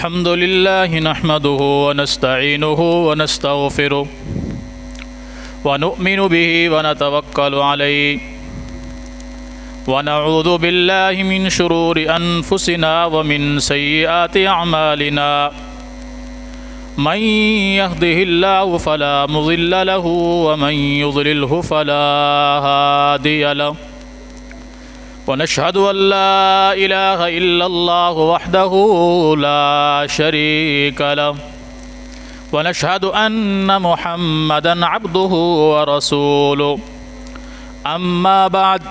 الحمد لله نحمده ونستعينه ونستغفره ونؤمن به ونتوكل عليه ونعوذ بالله من شرور أنفسنا ومن سيئات أعمالنا من يهده الله فلا مضل له ومن يضلله فلا هادي له ونشهد أن لا إله إلا الله وحده لا شريك له ونشهد أن محمدًا عبده ورسوله أما بعد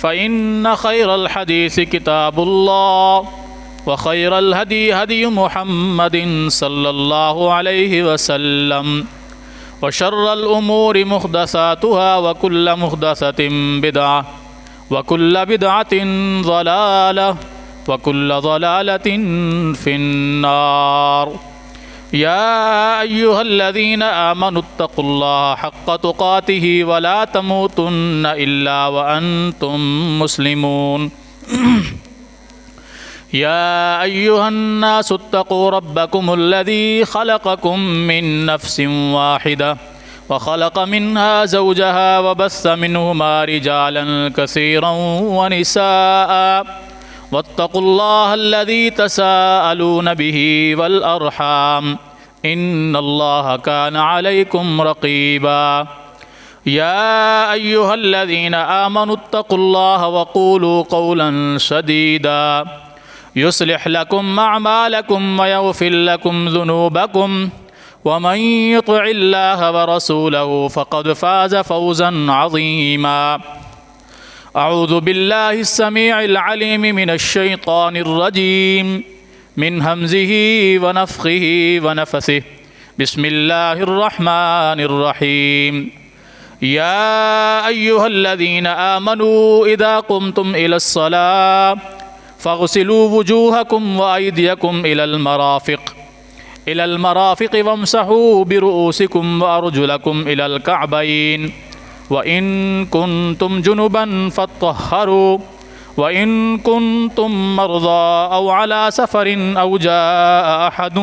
فإن خير الحديث كتاب الله وخير الهدي هدي محمد صلى الله عليه وسلم وشر الأمور محدثاتها وكل محدثة بدعة وكل بدعة ضلالة وكل ضلالة في النار يا أيها الذين آمنوا اتقوا الله حق تقاته ولا تموتن إلا وأنتم مسلمون يا أيها الناس اتقوا ربكم الذي خلقكم من نفس واحدة وخلق منها زوجها وبث منهما رجالا كثيرا ونساء واتقوا الله الذي تساءلون به والأرحام إن الله كان عليكم رقيبا يا أيها الذين آمنوا اتقوا الله وقولوا قولا سديدا يصلح لكم أعمالكم ويغفر لكم ذنوبكم ومن يطع الله ورسوله فقد فاز فوزا عظيما أعوذ بالله السميع العليم من الشيطان الرجيم من همزه ونفخه ونفثه بسم الله الرحمن الرحيم يا أيها الذين آمنوا إذا قمتم إلى الصلاة فاغسلوا وجوهكم وأيديكم إلى المرافق وامسحوا برؤوسكم وأرجلكم إلى الكعبين وإن كنتم جنبا فاطهروا وإن كنتم مرضى أو على سفر أو جاء أحد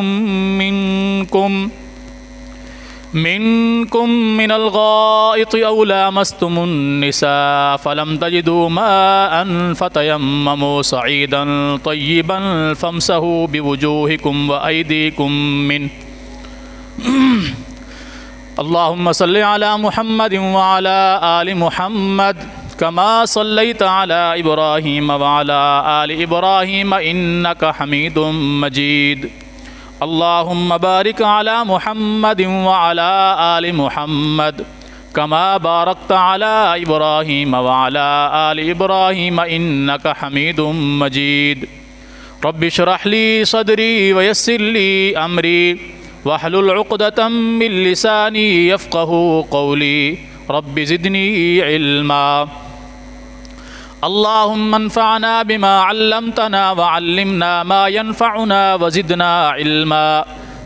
منكم من الغائط أو لامستم النساء فلم تجدوا ماء فتيمموا صعيدا طيبا فامسحوا بوجوهكم وأيديكم منه اللهم صل على محمد وعلى آل محمد كما صليت على إبراهيم وعلى آل إبراهيم إنك حميد مجيد اللهم بارك على محمد وعلى آل محمد كما باركت على إبراهيم وعلى آل إبراهيم إنك حميد مجيد رب اشرح لي صدري ويسر لي أمري واحلل عقدة من لساني يفقه قولي رب زدني علما اللهم انفعنا بما علمتنا وعلمنا ما ينفعنا وزدنا علما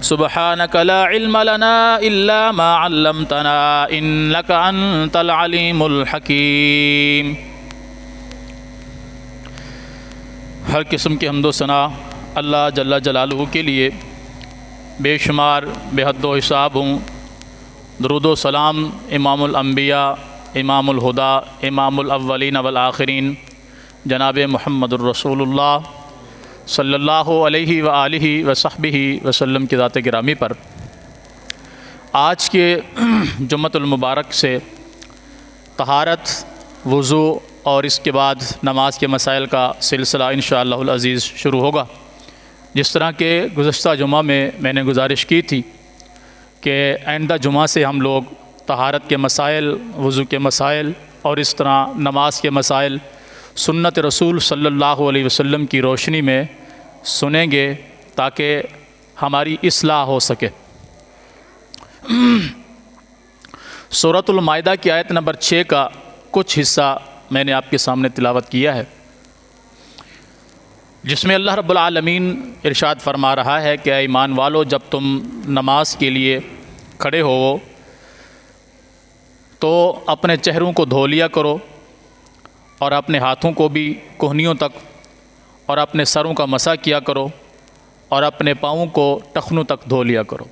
سبحانك لا علم لنا إلا ما علمتنا إنك أنت العليم الحكيم ہر قسم کی حمد و ثنا اللہ جل جلالہ کے لیے بے شمار بے حد و حساب ہوں. درود و سلام امام الانبیاء امام الہدیٰ امام الاولین والآخرین جناب محمد الرسول اللہ صلی اللہ علیہ وآلہ وصحبہ وسلم کی ذات گرامی پر. آج کے جمعۃ المبارک سے طہارت، وضو اور اس کے بعد نماز کے مسائل کا سلسلہ انشاءاللہ العزیز شروع ہوگا. جس طرح کہ گزشتہ جمعہ میں نے گزارش کی تھی کہ آئندہ جمعہ سے ہم لوگ طہارت کے مسائل، وضو کے مسائل اور اس طرح نماز کے مسائل سنت رسول صلی اللہ علیہ وسلم کی روشنی میں سنیں گے تاکہ ہماری اصلاح ہو سکے. سورۃ المائدہ کی آیت نمبر 6 کا کچھ حصہ میں نے آپ کے سامنے تلاوت کیا ہے، جس میں اللہ رب العالمین ارشاد فرما رہا ہے کہ اے ایمان والو، جب تم نماز کے لیے کھڑے ہو تو اپنے چہروں کو دھو لیا کرو اور اپنے ہاتھوں کو بھی کوہنیوں تک اور اپنے سروں کا مسح کیا کرو اور اپنے پاؤں کو ٹخنوں تک دھو لیا کرو۔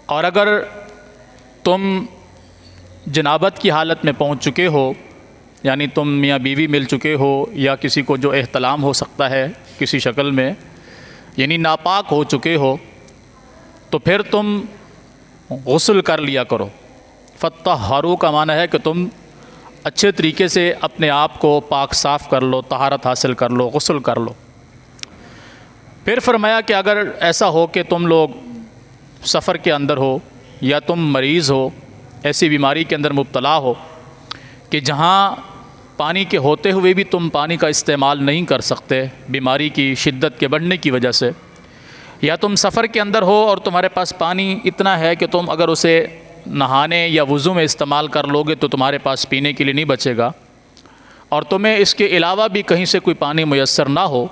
اور اگر تم جنابت کی حالت میں پہنچ چکے ہو، یعنی تم میاں بیوی مل چکے ہو یا کسی کو جو احتلام ہو سکتا ہے کسی شکل میں، یعنی ناپاک ہو چکے ہو، تو پھر تم غسل کر لیا کرو۔ فطہروا کا معنی ہے کہ تم اچھے طریقے سے اپنے آپ کو پاک صاف کر لو، طہارت حاصل کر لو، غسل کر لو۔ پھر فرمایا کہ اگر ایسا ہو کہ تم لوگ سفر کے اندر ہو یا تم مریض ہو، ایسی بیماری کے اندر مبتلا ہو کہ جہاں پانی کے ہوتے ہوئے بھی تم پانی کا استعمال نہیں کر سکتے بیماری کی شدت کے بڑھنے کی وجہ سے، یا تم سفر کے اندر ہو اور تمہارے پاس پانی اتنا ہے کہ تم اگر اسے نہانے یا وضو میں استعمال کر لو گے تو تمہارے پاس پینے کے لیے نہیں بچے گا، اور تمہیں اس کے علاوہ بھی کہیں سے کوئی پانی میسر نہ ہو،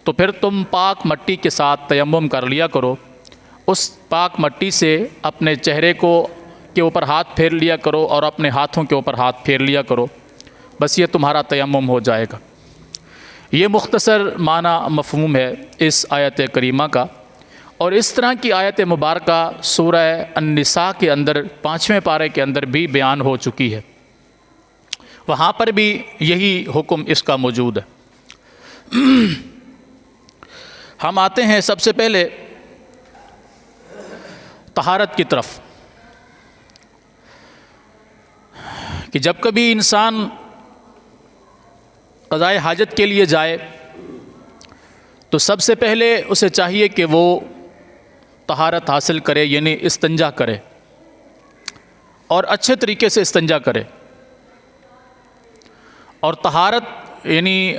تو پھر تم پاک مٹی کے ساتھ تیمم کر لیا کرو۔ اس پاک مٹی سے اپنے چہرے کے اوپر ہاتھ پھیر لیا کرو اور اپنے ہاتھوں کے اوپر ہاتھ پھیر لیا کرو، بس یہ تمہارا تیمم ہو جائے گا۔ یہ مختصر معنی مفہوم ہے اس آیت کریمہ کا، اور اس طرح کی آیت مبارکہ سورہ النساء کے اندر 5ویں پارے کے اندر بھی بیان ہو چکی ہے، وہاں پر بھی یہی حکم اس کا موجود ہے۔ ہم آتے ہیں سب سے پہلے طہارت کی طرف، کہ جب کبھی انسان قضائے حاجت کے لیے جائے تو سب سے پہلے اسے چاہیے کہ وہ طہارت حاصل کرے، یعنی استنجا کرے، اور اچھے طریقے سے استنجا کرے۔ اور طہارت یعنی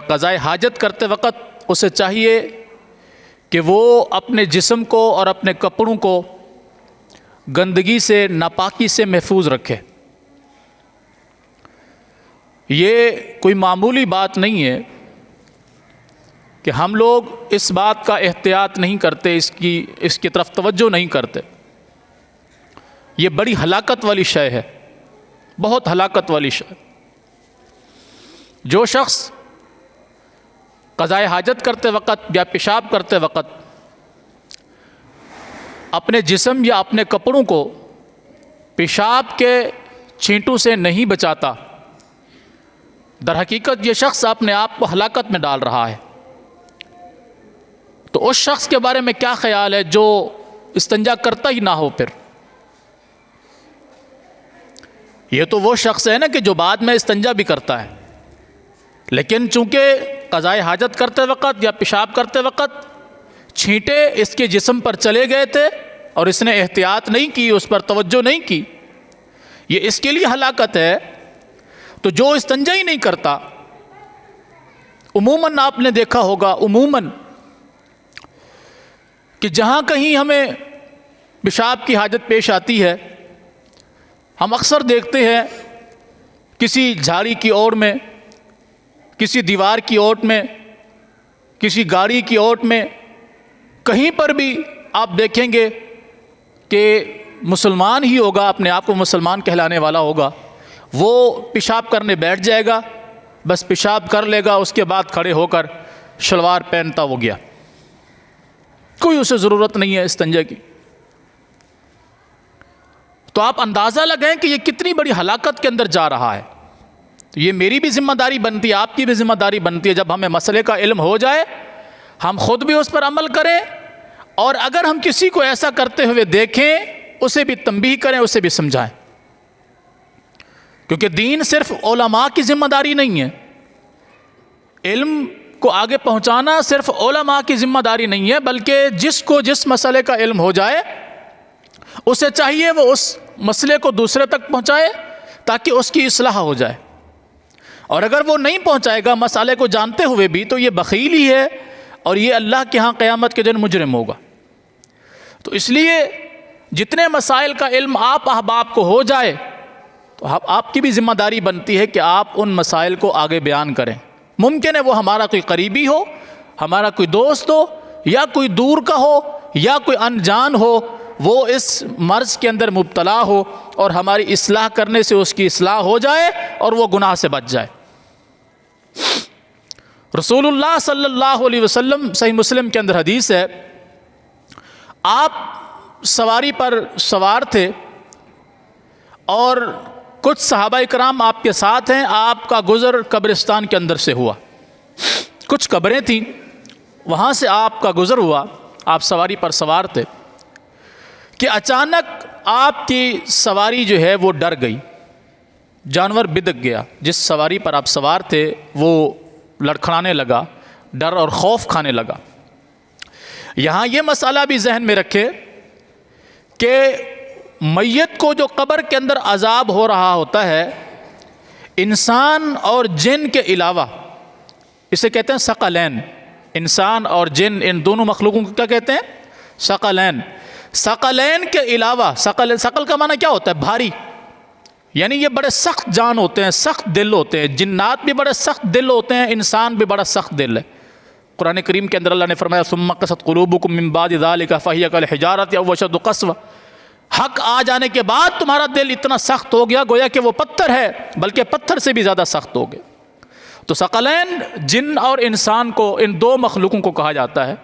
قضائے حاجت کرتے وقت اسے چاہیے کہ وہ اپنے جسم کو اور اپنے کپڑوں کو گندگی سے، ناپاکی سے محفوظ رکھے۔ یہ کوئی معمولی بات نہیں ہے کہ ہم لوگ اس بات کا احتیاط نہیں کرتے، اس کی طرف توجہ نہیں کرتے۔ یہ بڑی ہلاکت والی شے ہے، بہت ہلاکت والی شے۔ جو شخص قضائے حاجت کرتے وقت یا پیشاب کرتے وقت اپنے جسم یا اپنے کپڑوں کو پیشاب کے چھینٹوں سے نہیں بچاتا، در حقیقت یہ شخص اپنے آپ کو ہلاکت میں ڈال رہا ہے۔ تو اس شخص کے بارے میں کیا خیال ہے جو استنجا کرتا ہی نہ ہو؟ پھر یہ تو وہ شخص ہے نا کہ جو بعد میں استنجا بھی کرتا ہے، لیکن چونکہ قضائے حاجت کرتے وقت یا پیشاب کرتے وقت چھینٹے اس کے جسم پر چلے گئے تھے اور اس نے احتیاط نہیں کی، اس پر توجہ نہیں کی، یہ اس کے لیے ہلاکت ہے۔ تو جو استنجا ہی نہیں کرتا، عموماً آپ نے دیکھا ہوگا عموماً کہ جہاں کہیں ہمیں پیشاب کی حاجت پیش آتی ہے، ہم اکثر دیکھتے ہیں کسی جھاڑی کی اوٹ میں، کسی دیوار کی اوٹ میں، کسی گاڑی کی اوٹ میں، کہیں پر بھی آپ دیکھیں گے کہ مسلمان ہی ہوگا، اپنے آپ کو مسلمان کہلانے والا ہوگا، وہ پیشاب کرنے بیٹھ جائے گا، بس پیشاب کر لے گا، اس کے بعد کھڑے ہو کر شلوار پہنتا وہ گیا، کوئی اسے ضرورت نہیں ہے استنجا کی۔ تو آپ اندازہ لگائیں کہ یہ کتنی بڑی ہلاکت کے اندر جا رہا ہے۔ تو یہ میری بھی ذمہ داری بنتی ہے، آپ کی بھی ذمہ داری بنتی ہے، جب ہمیں مسئلے کا علم ہو جائے ہم خود بھی اس پر عمل کریں، اور اگر ہم کسی کو ایسا کرتے ہوئے دیکھیں اسے بھی تنبیہ کریں، اسے بھی سمجھائیں، کیونکہ دین صرف علماء کی ذمہ داری نہیں ہے، علم کو آگے پہنچانا صرف علماء کی ذمہ داری نہیں ہے، بلکہ جس کو جس مسئلے کا علم ہو جائے اسے چاہیے وہ اس مسئلے کو دوسرے تک پہنچائے تاکہ اس کی اصلاح ہو جائے۔ اور اگر وہ نہیں پہنچائے گا مسئلے کو جانتے ہوئے بھی تو یہ بخیل ہی ہے، اور یہ اللہ کے ہاں قیامت کے دن مجرم ہوگا۔ تو اس لیے جتنے مسائل کا علم آپ احباب کو ہو جائے تو آپ کی بھی ذمہ داری بنتی ہے کہ آپ ان مسائل کو آگے بیان کریں۔ ممکن ہے وہ ہمارا کوئی قریبی ہو، ہمارا کوئی دوست ہو، یا کوئی دور کا ہو، یا کوئی انجان ہو، وہ اس مرض کے اندر مبتلا ہو، اور ہماری اصلاح کرنے سے اس کی اصلاح ہو جائے اور وہ گناہ سے بچ جائے۔ رسول اللہ صلی اللہ علیہ وسلم، صحیح مسلم کے اندر حدیث ہے، آپ سواری پر سوار تھے اور کچھ صحابہ کرام آپ کے ساتھ ہیں، آپ کا گزر قبرستان کے اندر سے ہوا، کچھ قبریں تھیں، وہاں سے آپ کا گزر ہوا، آپ سواری پر سوار تھے کہ اچانک آپ کی سواری جو ہے وہ ڈر گئی، جانور بدک گیا، جس سواری پر آپ سوار تھے وہ لڑکھڑانے لگا، ڈر اور خوف کھانے لگا۔ یہاں یہ مسئلہ بھی ذہن میں رکھے کہ میت کو جو قبر کے اندر عذاب ہو رہا ہوتا ہے، انسان اور جن کے علاوہ، اسے کہتے ہیں ثقلین، انسان اور جن، ان دونوں مخلوقوں کو کیا کہتے ہیں؟ ثقلین۔ ثقلین کے علاوہ، ثقل کا معنی کیا ہوتا ہے؟ بھاری، یعنی یہ بڑے سخت جان ہوتے ہیں، سخت دل ہوتے ہیں، جنات بھی بڑے سخت دل ہوتے ہیں، انسان بھی بڑا سخت دل ہے۔ قرآن کریم کے اندر اللہ نے فرمایا ثم قست قلوبکم من بعد ذلک فہی کالحجارۃ او اشد قسوۃ، حق آ جانے کے بعد تمہارا دل اتنا سخت ہو گیا گویا کہ وہ پتھر ہے، بلکہ پتھر سے بھی زیادہ سخت ہو گیا۔ تو ثقلین جن اور انسان کو، ان دو مخلوقوں کو کہا جاتا ہے۔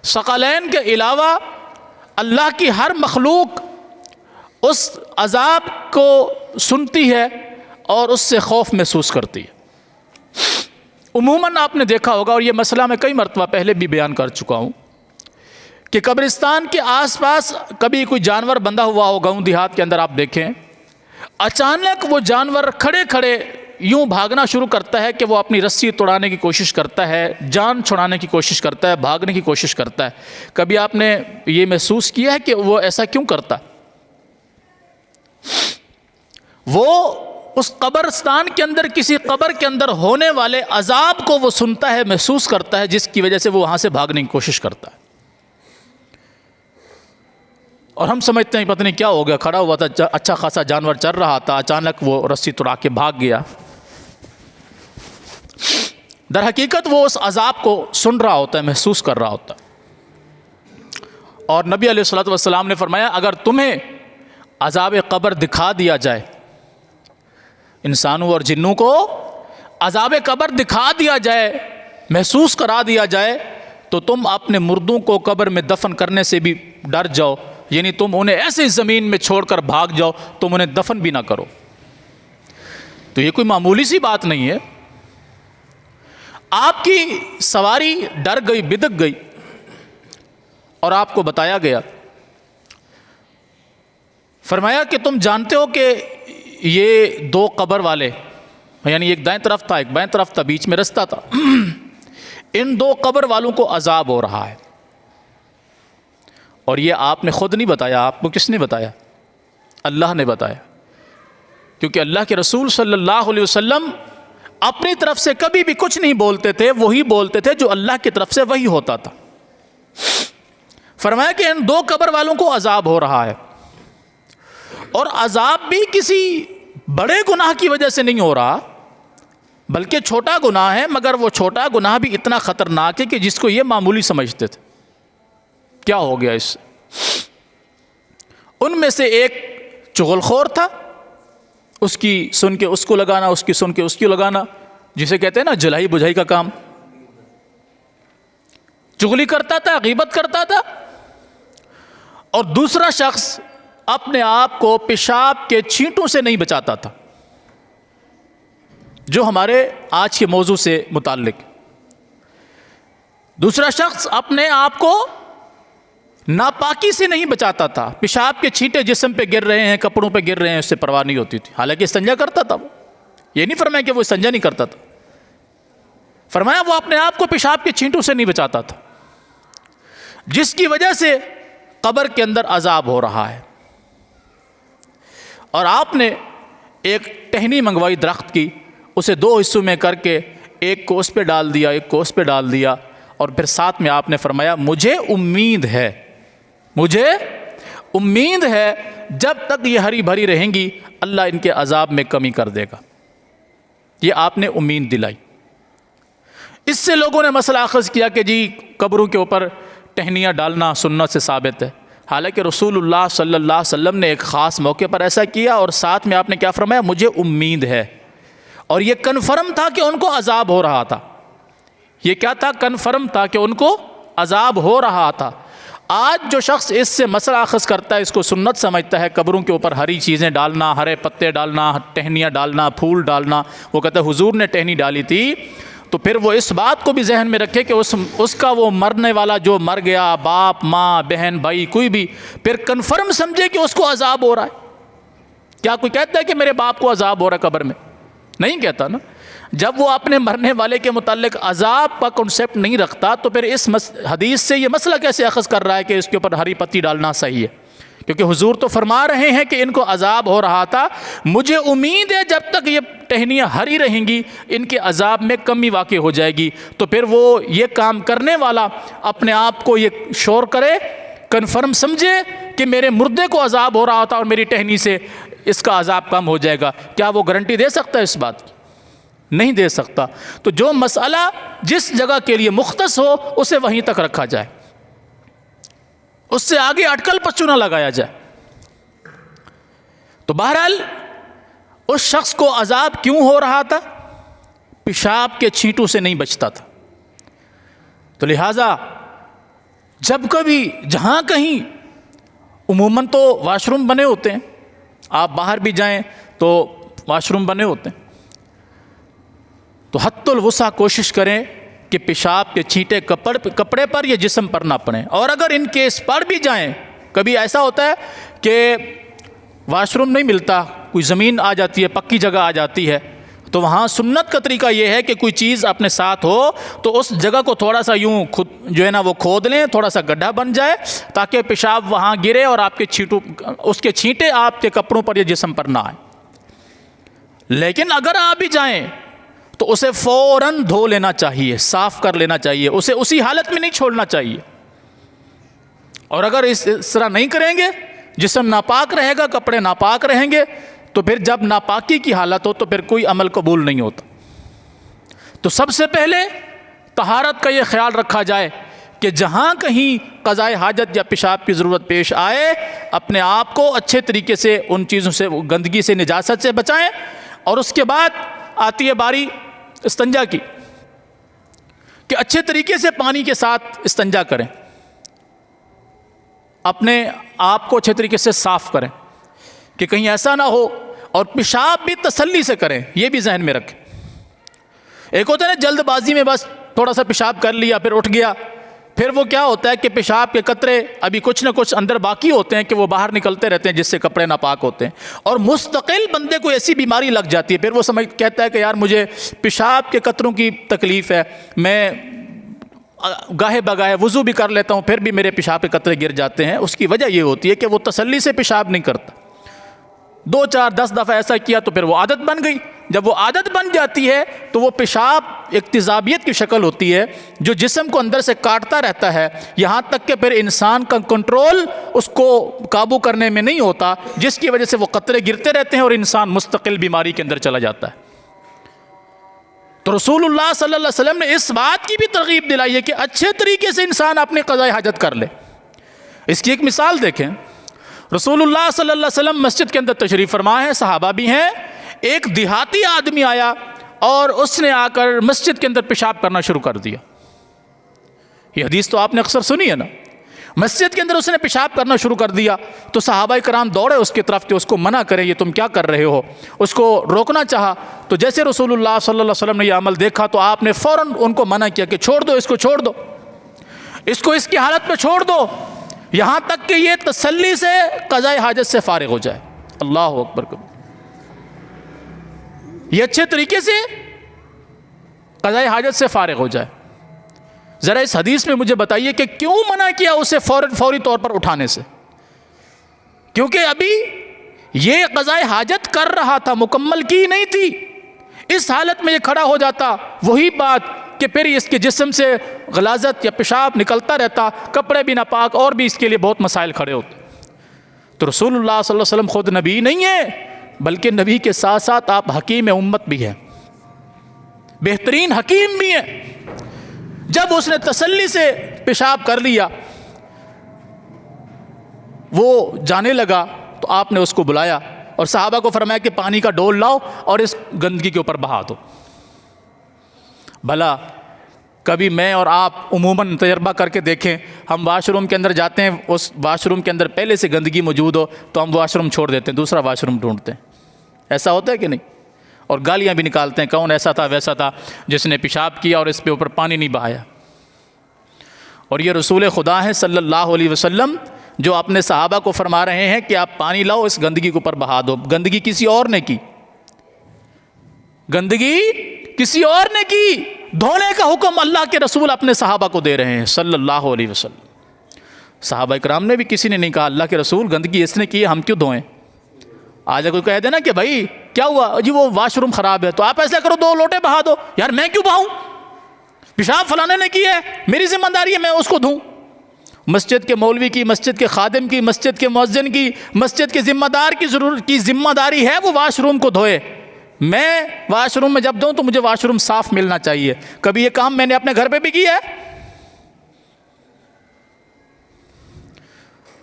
ثقلین کے علاوہ اللہ کی ہر مخلوق اس عذاب کو سنتی ہے اور اس سے خوف محسوس کرتی ہے۔ عموماً آپ نے دیکھا ہوگا، اور یہ مسئلہ میں کئی مرتبہ پہلے بھی بیان کر چکا ہوں، کہ قبرستان کے آس پاس کبھی کوئی جانور بندھا ہوا ہو، گاؤں دیہات کے اندر آپ دیکھیں، اچانک وہ جانور کھڑے کھڑے یوں بھاگنا شروع کرتا ہے کہ وہ اپنی رسی توڑانے کی کوشش کرتا ہے، جان چھڑانے کی کوشش کرتا ہے، بھاگنے کی کوشش کرتا ہے۔ کبھی آپ نے یہ محسوس کیا ہے کہ وہ ایسا کیوں کرتا ہے؟ وہ اس قبرستان کے اندر، کسی قبر کے اندر ہونے والے عذاب کو وہ سنتا ہے، محسوس کرتا ہے، جس کی وجہ سے وہ وہاں سے بھاگنے کی کوشش کرتا ہے۔ اور ہم سمجھتے ہیں پتہ نہیں کیا ہو گیا، کھڑا ہوا تھا، اچھا خاصا جانور چل رہا تھا، اچانک وہ رسی توڑا کے بھاگ گیا۔ در حقیقت وہ اس عذاب کو سن رہا ہوتا ہے، محسوس کر رہا ہوتا ہے۔ اور نبی علیہ الصلوۃ والسلام نے فرمایا، اگر تمہیں عذاب قبر دکھا دیا جائے، انسانوں اور جنوں کو عذاب قبر دکھا دیا جائے، محسوس کرا دیا جائے، تو تم اپنے مردوں کو قبر میں دفن کرنے سے بھی ڈر جاؤ، یعنی تم انہیں ایسے زمین میں چھوڑ کر بھاگ جاؤ، تم انہیں دفن بھی نہ کرو۔ تو یہ کوئی معمولی سی بات نہیں ہے۔ آپ کی سواری ڈر گئی، بدک گئی، اور آپ کو بتایا گیا، فرمایا کہ تم جانتے ہو کہ یہ دو قبر والے، یعنی ایک دائیں طرف تھا، ایک بائیں طرف تھا، بیچ میں رستہ تھا، ان دو قبر والوں کو عذاب ہو رہا ہے۔ اور یہ آپ نے خود نہیں بتایا، آپ کو کس نے بتایا؟ اللہ نے بتایا، کیونکہ اللہ کے رسول صلی اللہ علیہ وسلم اپنی طرف سے کبھی بھی کچھ نہیں بولتے تھے، وہی بولتے تھے جو اللہ کی طرف سے وہی ہوتا تھا۔ فرمایا کہ ان دو قبر والوں کو عذاب ہو رہا ہے، اور عذاب بھی کسی بڑے گناہ کی وجہ سے نہیں ہو رہا، بلکہ چھوٹا گناہ ہے، مگر وہ چھوٹا گناہ بھی اتنا خطرناک ہے کہ جس کو یہ معمولی سمجھتے تھے۔ کیا ہو گیا اس سے؟ ان میں سے ایک چغل خور تھا، اس کی سن کے اس کو لگانا، اس کی سن کے اس کی لگانا، جسے کہتے ہیں نا جلائی بجھائی کا کام، چغلی کرتا تھا، غیبت کرتا تھا۔ اور دوسرا شخص اپنے آپ کو پیشاب کے چھینٹوں سے نہیں بچاتا تھا، جو ہمارے آج کے موضوع سے متعلق۔ دوسرا شخص اپنے آپ کو ناپاکی سے نہیں بچاتا تھا، پیشاب کے چھینٹے جسم پہ گر رہے ہیں، کپڑوں پہ گر رہے ہیں، اس سے پرواہ نہیں ہوتی تھی، حالانکہ استنجا کرتا تھا۔ وہ یہ نہیں فرمایا کہ وہ استنجا نہیں کرتا تھا، فرمایا وہ اپنے آپ کو پیشاب کے چھینٹوں سے نہیں بچاتا تھا، جس کی وجہ سے قبر کے اندر عذاب ہو رہا ہے۔ اور آپ نے ایک ٹہنی منگوائی درخت کی، اسے دو حصوں میں کر کے ایک کو اس پہ ڈال دیا، ایک کو اس پہ ڈال دیا، اور پھر ساتھ میں آپ نے فرمایا مجھے امید ہے جب تک یہ ہری بھری رہیں گی اللہ ان کے عذاب میں کمی کر دے گا۔ یہ آپ نے امید دلائی۔ اس سے لوگوں نے مسئلہ اخذ کیا کہ جی قبروں کے اوپر ٹہنیاں ڈالنا سنت سے ثابت ہے، حالانکہ رسول اللہ صلی اللہ علیہ وسلم نے ایک خاص موقع پر ایسا کیا، اور ساتھ میں آپ نے کیا فرمایا؟ مجھے امید ہے، اور یہ کنفرم تھا کہ ان کو عذاب ہو رہا تھا، یہ کیا تھا؟ کنفرم تھا کہ ان کو عذاب ہو رہا تھا۔ آج جو شخص اس سے مسئلہ اخذ کرتا ہے، اس کو سنت سمجھتا ہے، قبروں کے اوپر ہری چیزیں ڈالنا، ہرے پتے ڈالنا، ٹہنیاں ڈالنا، پھول ڈالنا، وہ کہتا ہے حضور نے ٹہنی ڈالی تھی، تو پھر وہ اس بات کو بھی ذہن میں رکھے کہ اس کا وہ مرنے والا جو مر گیا، باپ، ماں، بہن، بھائی، کوئی بھی، پھر کنفرم سمجھے کہ اس کو عذاب ہو رہا ہے۔ کیا کوئی کہتا ہے کہ میرے باپ کو عذاب ہو رہا ہے قبر میں؟ نہیں کہتا نا۔ جب وہ اپنے مرنے والے کے متعلق عذاب کا کنسیپٹ نہیں رکھتا، تو پھر اس حدیث سے یہ مسئلہ کیسے اخذ کر رہا ہے کہ اس کے اوپر ہری پتی ڈالنا صحیح ہے؟ کیونکہ حضور تو فرما رہے ہیں کہ ان کو عذاب ہو رہا تھا، مجھے امید ہے جب تک یہ ٹہنیاں ہری رہیں گی ان کے عذاب میں کمی واقع ہو جائے گی۔ تو پھر وہ یہ کام کرنے والا اپنے آپ کو یہ شور کرے، کنفرم سمجھے کہ میرے مردے کو عذاب ہو رہا تھا اور میری ٹہنی سے اس کا عذاب کم ہو جائے گا۔ کیا وہ گارنٹی دے سکتا ہے اس بات کی؟ نہیں دے سکتا۔ تو جو مسئلہ جس جگہ کے لیے مختص ہو اسے وہیں تک رکھا جائے، اس سے آگے اٹکل پچو نہ لگایا جائے۔ تو بہرحال اس شخص کو عذاب کیوں ہو رہا تھا؟ پیشاب کے چھینٹوں سے نہیں بچتا تھا۔ تو لہٰذا جب کبھی جہاں کہیں، عموماً تو واش روم بنے ہوتے ہیں، آپ باہر بھی جائیں تو واش روم بنے ہوتے ہیں، تو حد الوسع کوشش کریں کہ پیشاب کے چھینٹے کپڑے پر یا جسم پر نہ پڑیں۔ اور اگر ان کیس پڑ بھی جائیں، کبھی ایسا ہوتا ہے کہ واش روم نہیں ملتا، کوئی زمین آ جاتی ہے، پکی جگہ آ جاتی ہے، تو وہاں سنت کا طریقہ یہ ہے کہ کوئی چیز اپنے ساتھ ہو تو اس جگہ کو تھوڑا سا یوں خود جو ہے نا وہ کھود لیں، تھوڑا سا گڈھا بن جائے تاکہ پیشاب وہاں گرے اور آپ کے اس کے چھینٹے آپ کے کپڑوں پر یا جسم پر نہ آئیں۔ لیکن اگر آ بھی جائیں تو اسے فوراً دھو لینا چاہیے، صاف کر لینا چاہیے، اسے اسی حالت میں نہیں چھوڑنا چاہیے۔ اور اگر اس طرح نہیں کریں گے، جسم ناپاک رہے گا، کپڑے ناپاک رہیں گے، تو پھر جب ناپاکی کی حالت ہو تو پھر کوئی عمل قبول نہیں ہوتا۔ تو سب سے پہلے طہارت کا یہ خیال رکھا جائے کہ جہاں کہیں قضاء حاجت یا پیشاب کی ضرورت پیش آئے، اپنے آپ کو اچھے طریقے سے ان چیزوں سے، گندگی سے، نجاست سے بچائیں۔ اور اس کے بعد آتی ہے باری استنجا کی، کہ اچھے طریقے سے پانی کے ساتھ استنجا کریں، اپنے آپ کو اچھے طریقے سے صاف کریں کہ کہیں ایسا نہ ہو، اور پیشاب بھی تسلی سے کریں، یہ بھی ذہن میں رکھیں۔ ایک ہوتا ہے نا جلد بازی میں بس تھوڑا سا پیشاب کر لیا پھر اٹھ گیا، پھر وہ کیا ہوتا ہے کہ پیشاب کے قطرے ابھی کچھ نہ کچھ اندر باقی ہوتے ہیں کہ وہ باہر نکلتے رہتے ہیں، جس سے کپڑے ناپاک ہوتے ہیں، اور مستقل بندے کو ایسی بیماری لگ جاتی ہے، پھر وہ کہتا ہے کہ یار مجھے پیشاب کے قطروں کی تکلیف ہے، میں گاہے بگاہے وضو بھی کر لیتا ہوں پھر بھی میرے پیشاب کے قطرے گر جاتے ہیں۔ اس کی وجہ یہ ہوتی ہے کہ وہ تسلی سے پیشاب نہیں کرتا، 2 4 10 دفعہ ایسا کیا تو پھر وہ عادت بن گئی۔ جب وہ عادت بن جاتی ہے تو وہ پیشاب ایک تیزابیت کی شکل ہوتی ہے جو جسم کو اندر سے کاٹتا رہتا ہے، یہاں تک کہ پھر انسان کا کنٹرول اس کو قابو کرنے میں نہیں ہوتا، جس کی وجہ سے وہ قطرے گرتے رہتے ہیں اور انسان مستقل بیماری کے اندر چلا جاتا ہے۔ تو رسول اللہ صلی اللہ علیہ وسلم نے اس بات کی بھی ترغیب دلائی ہے کہ اچھے طریقے سے انسان اپنی قضاء حاجت کر لے۔ اس کی ایک مثال دیکھیں، رسول اللہ صلی اللہ علیہ وسلم مسجد کے اندر تشریف فرما ہے، صحابہ بھی ہیں، ایک دیہاتی آدمی آیا اور اس نے آ کر مسجد کے اندر پیشاب کرنا شروع کر دیا۔ یہ حدیث تو آپ نے اکثر سنی ہے نا، مسجد کے اندر اس نے پیشاب کرنا شروع کر دیا تو صحابہ کرام دوڑے اس کی طرف کہ اس کو منع کرے، یہ تم کیا کر رہے ہو، اس کو روکنا چاہا۔ تو جیسے رسول اللہ صلی اللہ علیہ وسلم نے یہ عمل دیکھا تو آپ نے فوراً ان کو منع کیا کہ چھوڑ دو، اس کو چھوڑ دو، اس کو اس کی حالت میں چھوڑ دو، یہاں تک کہ یہ تسلی سے قضاء حاجت سے فارغ ہو جائے۔ اللہ اکبر کبیر، یہ اچھے طریقے سے قضاء حاجت سے فارغ ہو جائے۔ ذرا اس حدیث میں مجھے بتائیے کہ کیوں منع کیا اسے فوری طور پر اٹھانے سے؟ کیونکہ ابھی یہ قضاء حاجت کر رہا تھا، مکمل کی نہیں تھی، اس حالت میں یہ کھڑا ہو جاتا، وہی بات کہ پھر اس کے جسم سے غلاظت یا پیشاب نکلتا رہتا، کپڑے بھی ناپاک، اور بھی اس کے لیے بہت مسائل کھڑے ہوتے۔ تو رسول اللہ صلی اللہ علیہ وسلم خود نبی نہیں ہے، بلکہ نبی کے ساتھ ساتھ آپ حکیم امت بھی ہیں، بہترین حکیم بھی ہیں۔ جب اس نے تسلی سے پیشاب کر لیا، وہ جانے لگا تو آپ نے اس کو بلایا اور صحابہ کو فرمایا کہ پانی کا ڈول لاؤ اور اس گندگی کے اوپر بہا دو۔ بھلا کبھی میں اور آپ عموماً تجربہ کر کے دیکھیں، ہم واش روم کے اندر جاتے ہیں، اس واش روم کے اندر پہلے سے گندگی موجود ہو تو ہم واش روم چھوڑ دیتے ہیں، دوسرا واش روم ڈھونڈتے ہیں. ایسا ہوتا ہے کہ نہیں؟ اور گالیاں بھی نکالتے ہیں، کون ایسا تھا ویسا تھا جس نے پیشاب کیا اور اس پہ اوپر پانی نہیں بہایا. اور یہ رسول خدا ہے صلی اللہ علیہ وسلم جو اپنے صحابہ کو فرما رہے ہیں کہ آپ پانی لاؤ، اس گندگی کے اوپر بہا دو. گندگی کسی اور نے کی، گندگی کسی اور نے کی، دھونے کا حکم اللہ کے رسول اپنے صحابہ کو دے رہے ہیں صلی اللہ علیہ وسلم. صحابہ اکرام نے بھی کسی نے نہیں کہا اللہ کے رسول گندگی اس نے کی ہے، ہم کیوں دھوئیں. آج کوئی کہہ دینا کہ بھائی کیا ہوا جی وہ واش روم خراب ہے تو آپ ایسا کرو 2 لوٹے بہا دو. یار میں کیوں بہاؤں؟ پیشاب فلانے نے کی ہے، میری ذمہ داری ہے میں اس کو دھوں. مسجد کے مولوی کی، مسجد کے خادم کی، مسجد کے مؤذن کی، مسجد کے ذمہ دار کی ذمہ داری ہے وہ واش روم کو دھوئے. میں واش روم میں جب دوں تو مجھے واش روم صاف ملنا چاہیے. کبھی یہ کام میں نے اپنے گھر پہ بھی کیا ہے؟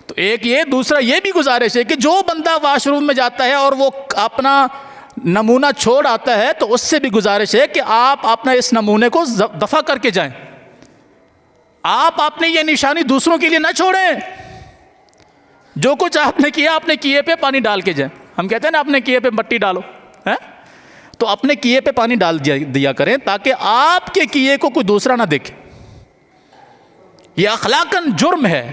تو ایک یہ، دوسرا یہ بھی گزارش ہے کہ جو بندہ واش روم میں جاتا ہے اور وہ اپنا نمونہ چھوڑ آتا ہے تو اس سے بھی گزارش ہے کہ آپ اپنا اس نمونے کو دفع کر کے جائیں. آپ اپنی یہ نشانی دوسروں کے لیے نہ چھوڑیں. جو کچھ آپ نے کیا اپنے کیے پہ پانی ڈال کے جائیں. ہم کہتے ہیں نا اپنے کیے پہ مٹی ڈالو، تو اپنے کیے پہ پانی ڈال دیا کریں تاکہ آپ کے کیے کو کوئی دوسرا نہ دیکھے. یہ اخلاقاً جرم ہے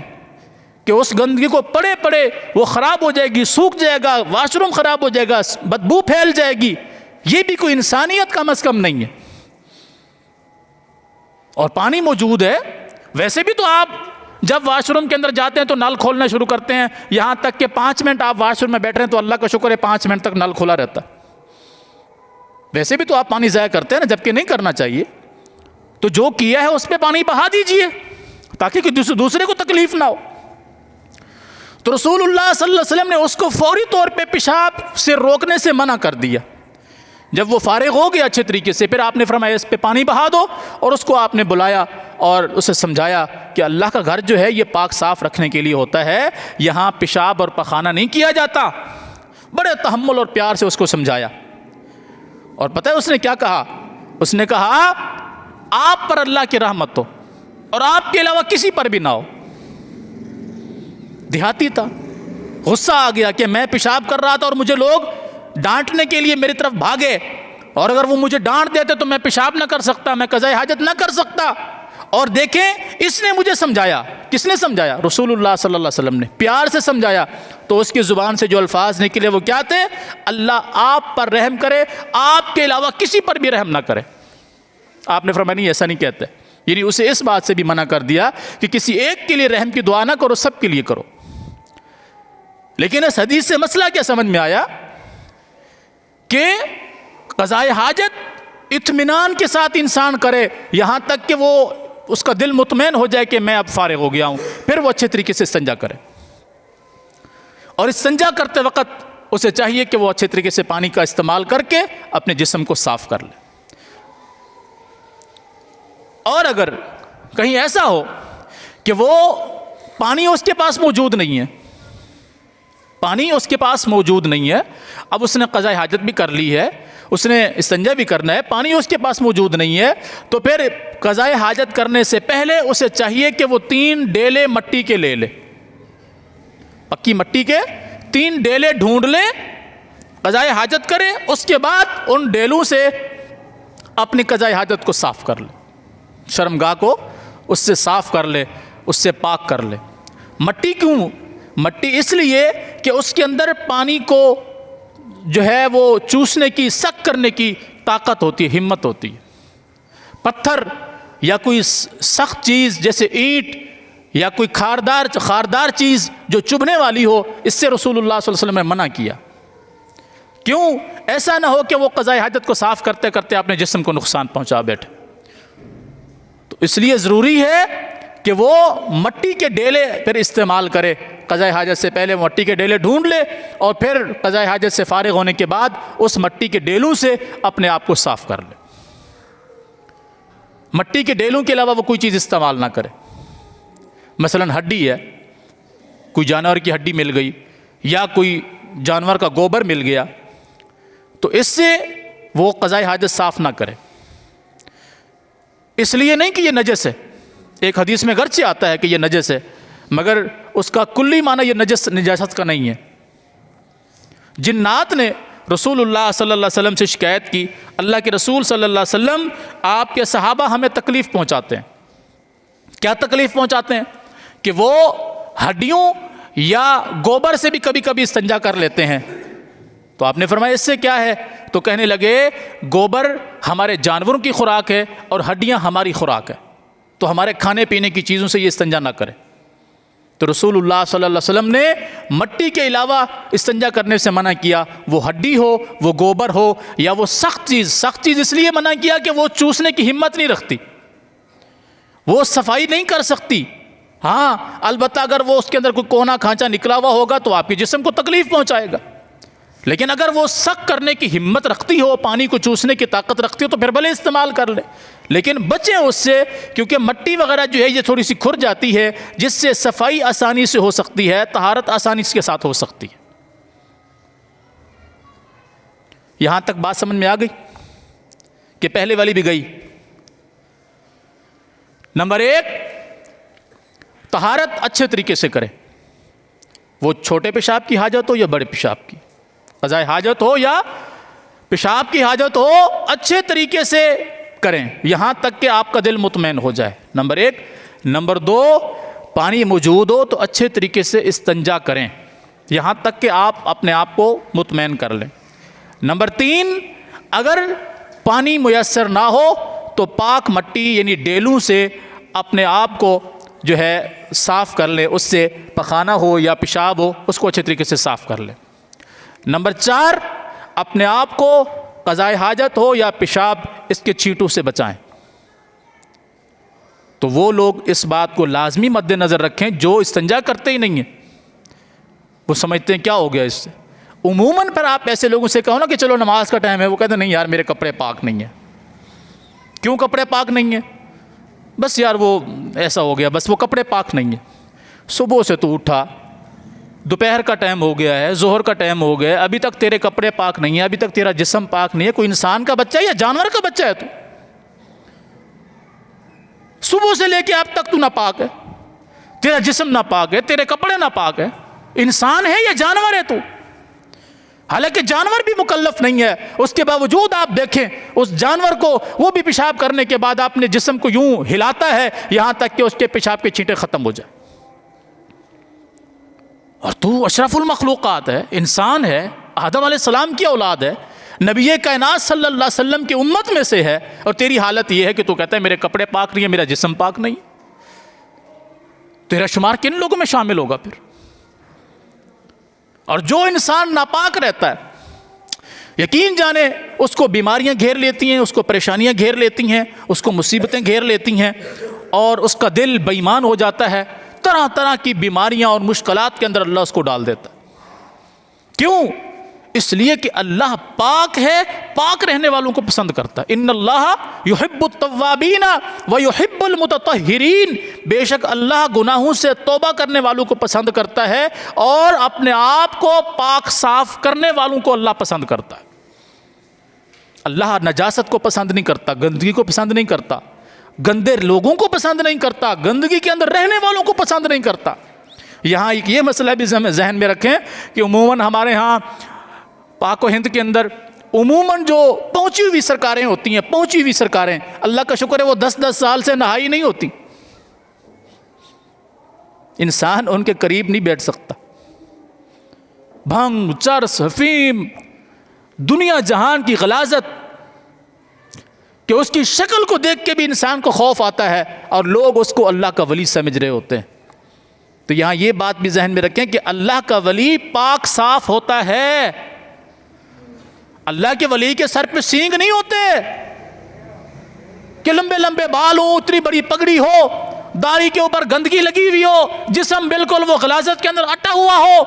کہ اس گندگی کو پڑے پڑے وہ خراب ہو جائے گی، سوکھ جائے گا، واش روم خراب ہو جائے گا، بدبو پھیل جائے گی. یہ بھی کوئی انسانیت کم از کم نہیں ہے. اور پانی موجود ہے. ویسے بھی تو آپ جب واش روم کے اندر جاتے ہیں تو نل کھولنا شروع کرتے ہیں، یہاں تک کہ 5 منٹ آپ واش روم میں بیٹھ رہے ہیں تو اللہ کا شکر ہے 5 منٹ تک نل کھلا رہتا. ویسے بھی تو آپ پانی ضائع کرتے ہیں نا، جبکہ نہیں کرنا چاہیے. تو جو کیا ہے اس پہ پانی بہا دیجئے تاکہ دوسرے کو تکلیف نہ ہو. تو رسول اللہ صلی اللہ علیہ وسلم نے اس کو فوری طور پہ پیشاب سے روکنے سے منع کر دیا. جب وہ فارغ ہو گیا اچھے طریقے سے، پھر آپ نے فرمایا اس پہ پانی بہا دو، اور اس کو آپ نے بلایا اور اسے سمجھایا کہ اللہ کا گھر جو ہے یہ پاک صاف رکھنے کے لیے ہوتا ہے، یہاں پیشاب اور پخانہ نہیں کیا جاتا. بڑے تحمل اور پیار سے اس کو سمجھایا. اور پتہ ہے اس نے کیا کہا؟ اس نے کہا آپ پر اللہ کی رحمت ہو اور آپ کے علاوہ کسی پر بھی نہ ہو. دیہاتی تھا، غصہ آ گیا کہ میں پیشاب کر رہا تھا اور مجھے لوگ ڈانٹنے کے لیے میری طرف بھاگے، اور اگر وہ مجھے ڈانٹ دیتے تو میں پیشاب نہ کر سکتا، میں قضاء حاجت نہ کر سکتا. اور دیکھیں اس نے مجھے سمجھایا. کس نے سمجھایا؟ رسول اللہ صلی اللہ علیہ وسلم نے پیار سے سمجھایا. تو اس کی زبان سے جو الفاظ نکلے وہ کیا تھے؟ اللہ آپ پر رحم کرے، آپ کے علاوہ کسی پر بھی رحم نہ کرے. آپ نے فرمایا نہیں ایسا نہیں کہتے، یعنی اسے اس بات سے بھی منع کر دیا کہ کسی ایک کے لیے رحم کی دعا نہ کرو، سب کے لیے کرو. لیکن اس حدیث سے مسئلہ کیا سمجھ میں آیا کہ قضاء حاجت اطمینان کے ساتھ انسان کرے، یہاں تک کہ وہ اس کا دل مطمئن ہو جائے کہ میں اب فارغ ہو گیا ہوں. پھر وہ اچھے طریقے سے استنجا کرے، اور استنجا کرتے وقت اسے چاہیے کہ وہ اچھے طریقے سے پانی کا استعمال کر کے اپنے جسم کو صاف کر لے. اور اگر کہیں ایسا ہو کہ وہ پانی اس کے پاس موجود نہیں ہے، پانی اس کے پاس موجود نہیں ہے، اب اس نے قضاء حاجت بھی کر لی ہے، اس نے استنجا بھی کرنا ہے، پانی اس کے پاس موجود نہیں ہے، تو پھر قضاء حاجت کرنے سے پہلے اسے چاہیے کہ وہ 3 ڈیلے مٹی کے لے لے، پکی مٹی کے 3 ڈیلے ڈھونڈ لے، قضاء حاجت کرے، اس کے بعد ان ڈیلوں سے اپنی قضاء حاجت کو صاف کر لے، شرمگاہ کو اس سے صاف کر لے، اس سے پاک کر لے. مٹی کیوں؟ مٹی اس لیے کہ اس کے اندر پانی کو جو ہے وہ چوسنے کی، سک کرنے کی طاقت ہوتی ہے، ہمت ہوتی ہے. پتھر یا کوئی سخت چیز جیسے اینٹ یا کوئی خاردار چیز جو چبھنے والی ہو، اس سے رسول اللہ صلی اللہ علیہ وسلم نے منع کیا. کیوں؟ ایسا نہ ہو کہ وہ قضاء حاجت کو صاف کرتے کرتے اپنے جسم کو نقصان پہنچا بیٹھے. تو اس لیے ضروری ہے کہ وہ مٹی کے ڈیلے پھر استعمال کرے. قضاء حاجت سے پہلے مٹی کے ڈیلے ڈھونڈ لے، اور پھر قضاء حاجت سے فارغ ہونے کے بعد اس مٹی کے ڈیلوں سے اپنے آپ کو صاف کر لے. مٹی کے ڈیلوں کے علاوہ وہ کوئی چیز استعمال نہ کرے. مثلا ہڈی ہے، کوئی جانور کی ہڈی مل گئی یا کوئی جانور کا گوبر مل گیا، تو اس سے وہ قضاء حاجت صاف نہ کرے. اس لیے نہیں کہ یہ نجس ہے، ایک حدیث میں گرچہ آتا ہے کہ یہ نجس ہے، مگر اس کا کلی معنی یہ نجاست کا نہیں ہے۔ جنات نے رسول اللہ صلی اللہ علیہ وسلم سے شکایت کی، اللہ کے رسول صلی اللہ علیہ وسلم آپ کے صحابہ ہمیں تکلیف پہنچاتے ہیں۔ کیا تکلیف پہنچاتے ہیں؟ کہ وہ ہڈیوں یا گوبر سے بھی کبھی کبھی استنجا کر لیتے ہیں۔ تو آپ نے فرمایا اس سے کیا ہے؟ تو کہنے لگے گوبر ہمارے جانوروں کی خوراک ہے اور ہڈیاں ہماری خوراک ہے، تو ہمارے کھانے پینے کی چیزوں سے یہ استنجا نہ کرے۔ تو رسول اللہ صلی اللہ علیہ وسلم نے مٹی کے علاوہ استنجا کرنے سے منع کیا، وہ ہڈی ہو، وہ گوبر ہو، یا وہ سخت چیز اس لیے منع کیا کہ وہ چوسنے کی ہمت نہیں رکھتی، وہ صفائی نہیں کر سکتی۔ ہاں البتہ اگر وہ اس کے اندر کوئی کونا کھانچا نکلا ہوا ہوگا تو آپ کے جسم کو تکلیف پہنچائے گا، لیکن اگر وہ سخت کرنے کی ہمت رکھتی ہو، پانی کو چوسنے کی طاقت رکھتی ہو تو پھر بھلے استعمال کر لے، لیکن بچیں اس سے، کیونکہ مٹی وغیرہ جو ہے یہ تھوڑی سی کھر جاتی ہے، جس سے صفائی آسانی سے ہو سکتی ہے، طہارت آسانی کے ساتھ ہو سکتی ہے۔ یہاں تک بات سمجھ میں آ گئی کہ پہلے والی بھی گئی؟ نمبر 1، طہارت اچھے طریقے سے کرے، وہ چھوٹے پیشاب کی حاجت ہو یا بڑے پیشاب کی، قضاء حاجت ہو یا پیشاب کی حاجت ہو، اچھے طریقے سے کریں یہاں تک کہ آپ کا دل مطمئن ہو جائے، نمبر 1۔ نمبر 2، پانی موجود ہو تو اچھے طریقے سے استنجا کریں یہاں تک کہ آپ اپنے آپ کو مطمئن کر لیں۔ نمبر 3، اگر پانی میسر نہ ہو تو پاک مٹی یعنی ڈیلوں سے اپنے آپ کو جو ہے صاف کر لے، اس سے پخانہ ہو یا پیشاب ہو اس کو اچھے طریقے سے صاف کر لے۔ نمبر 4، اپنے آپ کو قضاء حاجت ہو یا پیشاب اس کے چیٹوں سے بچائیں۔ تو وہ لوگ اس بات کو لازمی مد نظر رکھیں جو استنجا کرتے ہی نہیں ہیں، وہ سمجھتے ہیں کیا ہو گیا اس سے۔ عموماً پر آپ ایسے لوگوں سے کہو نا کہ چلو نماز کا ٹائم ہے، وہ کہتے ہیں نہیں یار میرے کپڑے پاک نہیں ہیں۔ کیوں کپڑے پاک نہیں ہیں؟ بس یار وہ ایسا ہو گیا، بس وہ کپڑے پاک نہیں ہیں۔ صبح سے تو اٹھا، دوپہر کا ٹائم ہو گیا ہے، ظہر کا ٹائم ہو گیا ہے، ابھی تک تیرے کپڑے پاک نہیں ہیں، ابھی تک تیرا جسم پاک نہیں ہے۔ کوئی انسان کا بچہ ہے یا جانور کا بچہ ہے تو؟ صبح سے لے کے اب تک تو ناپاک ہے، تیرا جسم ناپاک ہے، تیرے کپڑے ناپاک ہے۔ انسان ہے یا جانور ہے تو؟ حالانکہ جانور بھی مکلف نہیں ہے، اس کے باوجود آپ دیکھیں اس جانور کو، وہ بھی پیشاب کرنے کے بعد اپنے جسم کو یوں ہلاتا ہے یہاں تک کہ اس کے پیشاب کے چھینٹے ختم ہو جائیں، اور تو اشرف المخلوقات ہے، انسان ہے، آدم علیہ السلام کی اولاد ہے، نبی کائنات صلی اللہ علیہ وسلم کی امت میں سے ہے، اور تیری حالت یہ ہے کہ تو کہتا ہے میرے کپڑے پاک نہیں ہیں، میرا جسم پاک نہیں۔ تیرا شمار کن لوگوں میں شامل ہوگا پھر؟ اور جو انسان ناپاک رہتا ہے یقین جانے اس کو بیماریاں گھیر لیتی ہیں، اس کو پریشانیاں گھیر لیتی ہیں، اس کو مصیبتیں گھیر لیتی ہیں، اور اس کا دل بے ایمان ہو جاتا ہے، طرح طرح کی بیماریاں اور مشکلات کے اندر اللہ اس کو ڈال دیتا ہے۔ کیوں؟ اس لیے کہ اللہ پاک ہے، پاک رہنے والوں کو پسند کرتا ہے۔ ان اللہ یحب التوابین ویحب المتطہرین، بے شک اللہ گناہوں سے توبہ کرنے والوں کو پسند کرتا ہے اور اپنے آپ کو پاک صاف کرنے والوں کو اللہ پسند کرتا ہے۔ اللہ نجاست کو پسند نہیں کرتا، گندگی کو پسند نہیں کرتا، گندے لوگوں کو پسند نہیں کرتا، گندگی کے اندر رہنے والوں کو پسند نہیں کرتا۔ یہاں ایک یہ مسئلہ بھی ذہن میں رکھیں کہ عموماً ہمارے ہاں پاک و ہند کے اندر عموماً جو پہنچی ہوئی سرکاریں ہوتی ہیں، پہنچی ہوئی سرکاریں، اللہ کا شکر ہے وہ 10 سال سے نہائی نہیں ہوتی، انسان ان کے قریب نہیں بیٹھ سکتا۔ بھنگ، چرس، حفیم، دنیا جہان کی غلاظت کہ اس کی شکل کو دیکھ کے بھی انسان کو خوف آتا ہے، اور لوگ اس کو اللہ کا ولی سمجھ رہے ہوتے ہیں۔ تو یہاں یہ بات بھی ذہن میں رکھیں کہ اللہ کا ولی پاک صاف ہوتا ہے۔ اللہ کے ولی کے سر پہ سینگ نہیں ہوتے کہ لمبے لمبے بال ہو، اتنی بڑی پگڑی ہو، داڑھی کے اوپر گندگی لگی ہوئی ہو، جسم بالکل وہ غلاظت کے اندر اٹا ہوا ہو۔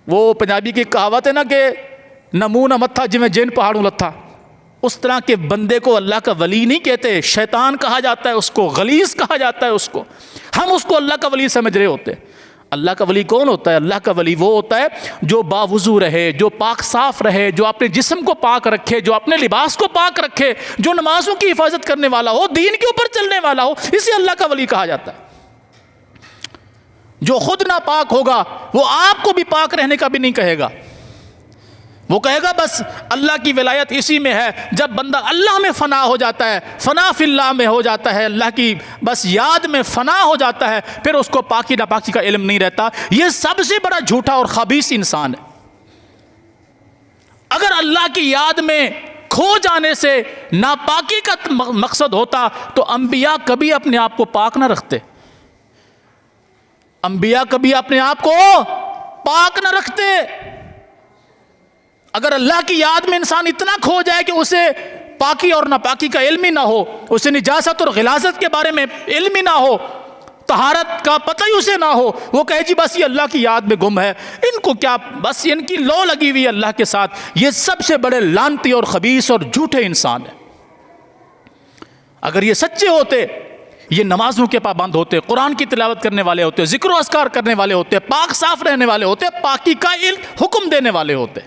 وہ پنجابی کی کہاوت ہے نا کہ نہ منہ نہ متھا جویں جن پہاڑوں لتھا، اس طرح کے بندے کو اللہ کا ولی نہیں کہتے، شیطان کہا جاتا ہے اس کو، غلیظ کہا جاتا ہے اس کو۔ ہم اس کو اللہ کا ولی سمجھ رہے ہوتے۔ اللہ کا ولی کون ہوتا ہے؟ اللہ کا ولی وہ ہوتا ہے جو باوضو رہے، جو پاک صاف رہے، جو اپنے جسم کو پاک رکھے، جو اپنے لباس کو پاک رکھے، جو نمازوں کی حفاظت کرنے والا ہو، دین کے اوپر چلنے والا ہو، اسے اللہ کا ولی کہا جاتا ہے۔ جو خود نہ پاک ہوگا وہ آپ کو بھی پاک رہنے کا بھی نہیں کہے گا، وہ کہے گا بس اللہ کی ولایت اسی میں ہے۔ جب بندہ اللہ میں فنا ہو جاتا ہے، فنا فی اللہ میں ہو جاتا ہے، اللہ کی بس یاد میں فنا ہو جاتا ہے، پھر اس کو پاکی ناپاکی کا علم نہیں رہتا۔ یہ سب سے بڑا جھوٹا اور خبیث انسان ہے۔ اگر اللہ کی یاد میں کھو جانے سے ناپاکی کا مقصد ہوتا تو انبیاء کبھی اپنے آپ کو پاک نہ رکھتے، انبیاء کبھی اپنے آپ کو پاک نہ رکھتے۔ اگر اللہ کی یاد میں انسان اتنا کھو جائے کہ اسے پاکی اور ناپاکی کا علم ہی نہ ہو، اسے نجاست اور غلاظت کے بارے میں علم ہی نہ ہو، طہارت کا پتہ ہی اسے نہ ہو، وہ کہے جی بس یہ اللہ کی یاد میں گم ہے، ان کو کیا، بس ان کی لو لگی ہوئی اللہ کے ساتھ، یہ سب سے بڑے لعنتی اور خبیث اور جھوٹے انسان ہیں۔ اگر یہ سچے ہوتے، یہ نمازوں کے پابند ہوتے، قرآن کی تلاوت کرنے والے ہوتے، ذکر و اذکار کرنے والے ہوتے، پاک صاف رہنے والے ہوتے، پاکی کا حکم دینے والے ہوتے،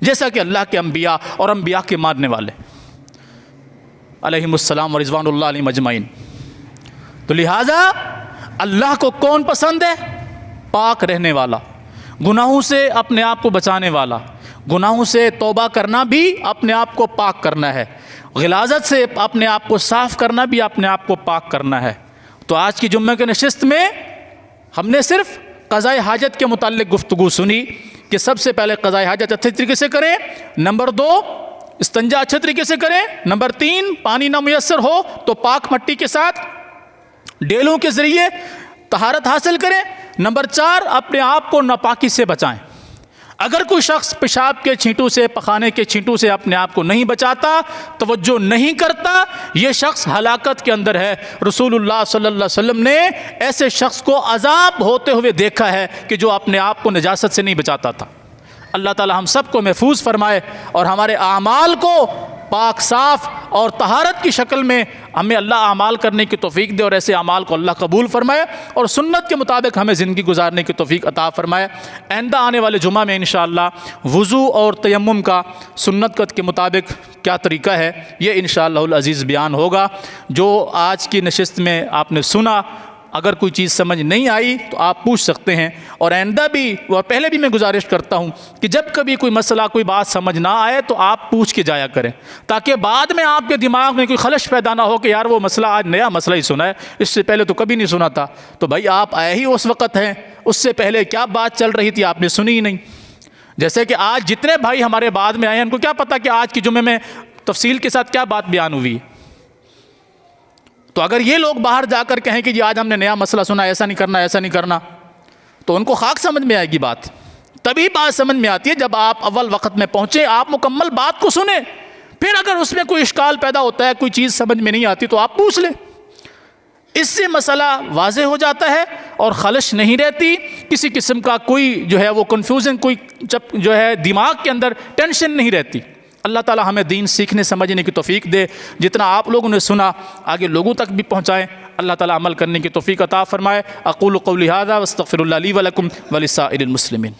جیسا کہ اللہ کے انبیاء اور انبیاء کے ماننے والے علیہم السلام و رضوان اللہ علیہم اجمعین۔ تو لہٰذا اللہ کو کون پسند ہے؟ پاک رہنے والا، گناہوں سے اپنے آپ کو بچانے والا، گناہوں سے توبہ کرنا بھی اپنے آپ کو پاک کرنا ہے، غلاظت سے اپنے آپ کو صاف کرنا بھی اپنے آپ کو پاک کرنا ہے۔ تو آج کی جمعہ کی نشست میں ہم نے صرف قضاء حاجت کے متعلق گفتگو سنی کہ سب سے پہلے قضاء حاجت اچھے طریقے سے کریں، نمبر 2 استنجا اچھے طریقے سے کریں، نمبر 3 پانی نہ میسر ہو تو پاک مٹی کے ساتھ ڈیلوں کے ذریعے طہارت حاصل کریں، نمبر 4 اپنے آپ کو ناپاکی سے بچائیں۔ اگر کوئی شخص پیشاب کے چھینٹوں سے، پخانے کے چھینٹوں سے اپنے آپ کو نہیں بچاتا، توجہ نہیں کرتا، یہ شخص ہلاکت کے اندر ہے۔ رسول اللہ صلی اللہ علیہ وسلم نے ایسے شخص کو عذاب ہوتے ہوئے دیکھا ہے کہ جو اپنے آپ کو نجاست سے نہیں بچاتا تھا۔ اللہ تعالی ہم سب کو محفوظ فرمائے اور ہمارے اعمال کو پاک صاف اور طہارت کی شکل میں ہمیں اللہ اعمال کرنے کی توفیق دے، اور ایسے اعمال کو اللہ قبول فرمائے اور سنت کے مطابق ہمیں زندگی گزارنے کی توفیق عطا فرمائے۔ آئندہ آنے والے جمعہ میں انشاءاللہ وضو اور تیمم کا سنت کے مطابق کیا طریقہ ہے، یہ انشاءاللہ العزیز بیان ہوگا۔ جو آج کی نشست میں آپ نے سنا، اگر کوئی چیز سمجھ نہیں آئی تو آپ پوچھ سکتے ہیں، اور آئندہ بھی اور پہلے بھی میں گزارش کرتا ہوں کہ جب کبھی کوئی مسئلہ، کوئی بات سمجھ نہ آئے تو آپ پوچھ کے جایا کریں، تاکہ بعد میں آپ کے دماغ میں کوئی خلش پیدا نہ ہو کہ یار وہ مسئلہ آج نیا مسئلہ ہی سنا ہے، اس سے پہلے تو کبھی نہیں سنا تھا۔ تو بھائی آپ آئے ہی اس وقت ہیں، اس سے پہلے کیا بات چل رہی تھی آپ نے سنی ہی نہیں۔ جیسے کہ آج جتنے بھائی ہمارے بعد میں آئے ہیں، ان کو کیا پتہ کہ آج کی جمعے میں تفصیل کے ساتھ کیا بات بیان ہوئی۔ تو اگر یہ لوگ باہر جا کر کہیں کہ جی آج ہم نے نیا مسئلہ سنا، ایسا نہیں کرنا، ایسا نہیں کرنا، تو ان کو خاک سمجھ میں آئے گی بات۔ تبھی بات سمجھ میں آتی ہے جب آپ اول وقت میں پہنچیں، آپ مکمل بات کو سنیں، پھر اگر اس میں کوئی اشکال پیدا ہوتا ہے، کوئی چیز سمجھ میں نہیں آتی تو آپ پوچھ لیں۔ اس سے مسئلہ واضح ہو جاتا ہے اور خلش نہیں رہتی، کسی قسم کا کوئی جو ہے وہ کنفیوژن، کوئی جو ہے دماغ کے اندر ٹینشن نہیں رہتی۔ اللہ تعالی ہمیں دین سیکھنے سمجھنے کی توفیق دے، جتنا آپ لوگوں نے سنا آگے لوگوں تک بھی پہنچائیں، اللہ تعالی عمل کرنے کی توفیق عطا فرمائے۔ اقول قولی ھذا واستغفر اللہ لی ولکم ولسائر المسلمین۔